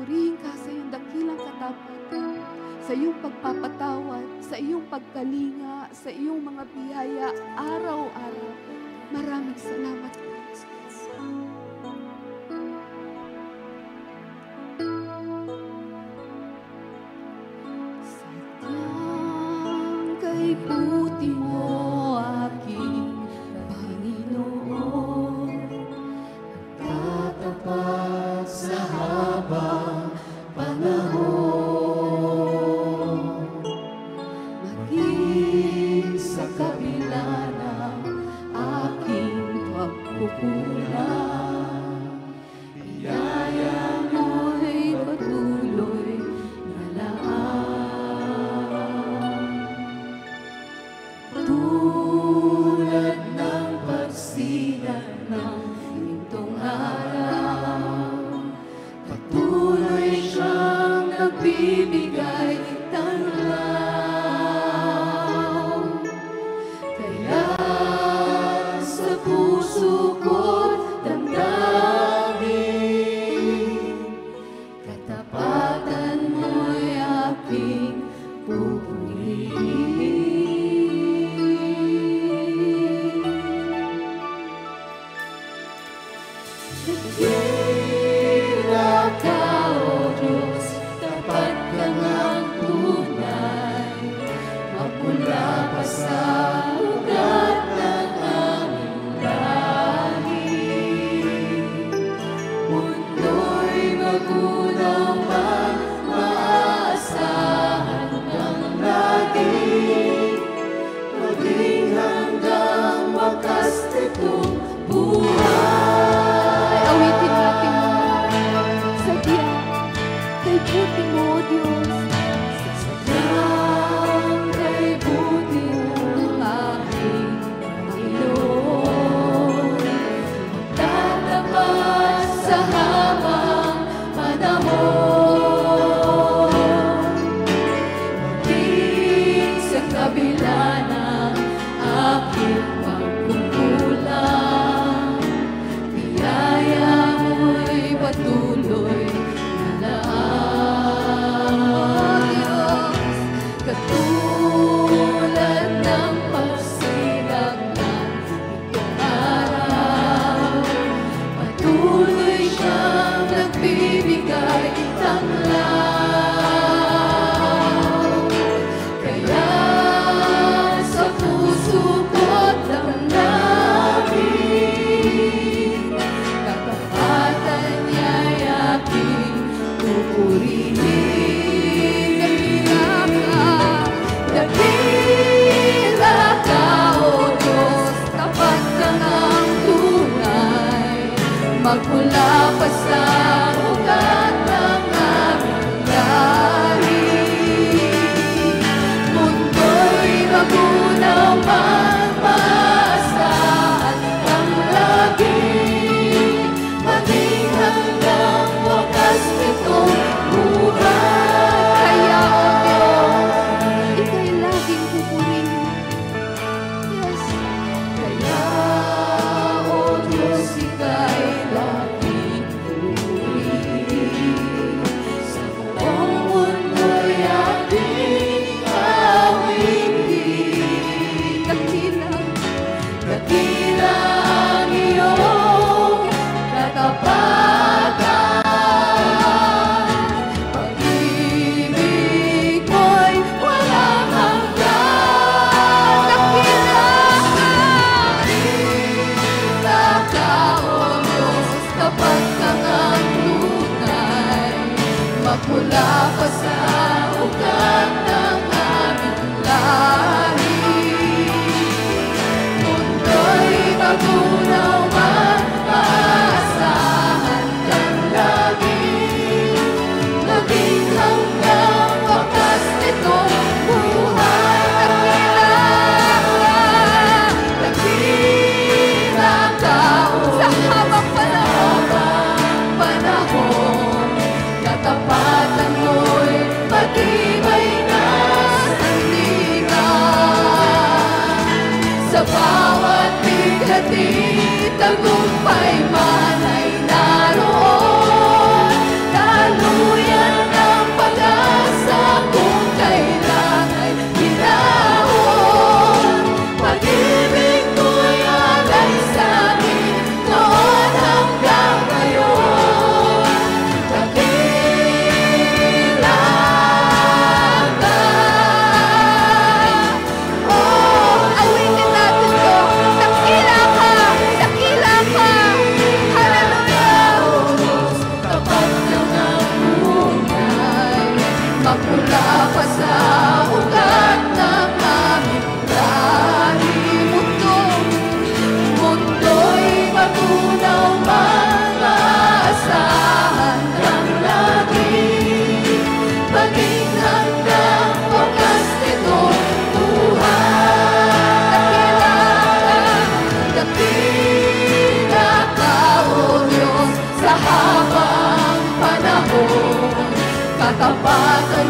Purihin ka sa iyong dakilang katapatan, sa iyong pagpapatawad, sa iyong pagkalinga, sa iyong mga biyaya araw-araw. Maraming salamat po, Jesus. Sadyang kay buti mo, aking Panginoon, tatapat sa habang panahon, maging sa kabila ng aking pagkukulang, biyaya mo'y patuloy na laan. Tulad ng pagsikat ng gintong araw, patuloy siyang nagbibigay tanaw. Kaya sa puso ko't damdamin, katapatan mo'y aking pupurihin. Dakila ka, O Diyos, tapat ka ng tunay, magmula pa sa ugat ng aming lahi. Mundo'y magunaw man, maaasahan ng lagi, maging hanggang wakas nitong buhay. Awitin natin mo, sadya kay buti mo, O Diyos. Sadyang kay buti mo, aking Panginoon, tatapat sa habang panahon, maging sa kabila ng aking pagkukulang, biyaya mo'y patuloy na laan. Diyos, katulad ng pagsilag ng itong araw, patuloy siyang nagbibigay tanglaw. Kaya sa puso ko't damdamin, katapatan niya'y aking pupurihin. Dakila ka, O Diyos, tapat ka ng tunay, magmula pa sa ugat ng aming lahi. Mundo'y magunaw man, maasahan kang lagi, maging hanggang wakas nitong buhay. Kaya, O Diyos, ika'y laging pupurihin. Yes. Kaya, O Diyos, ika'y laging purihin. tapat ay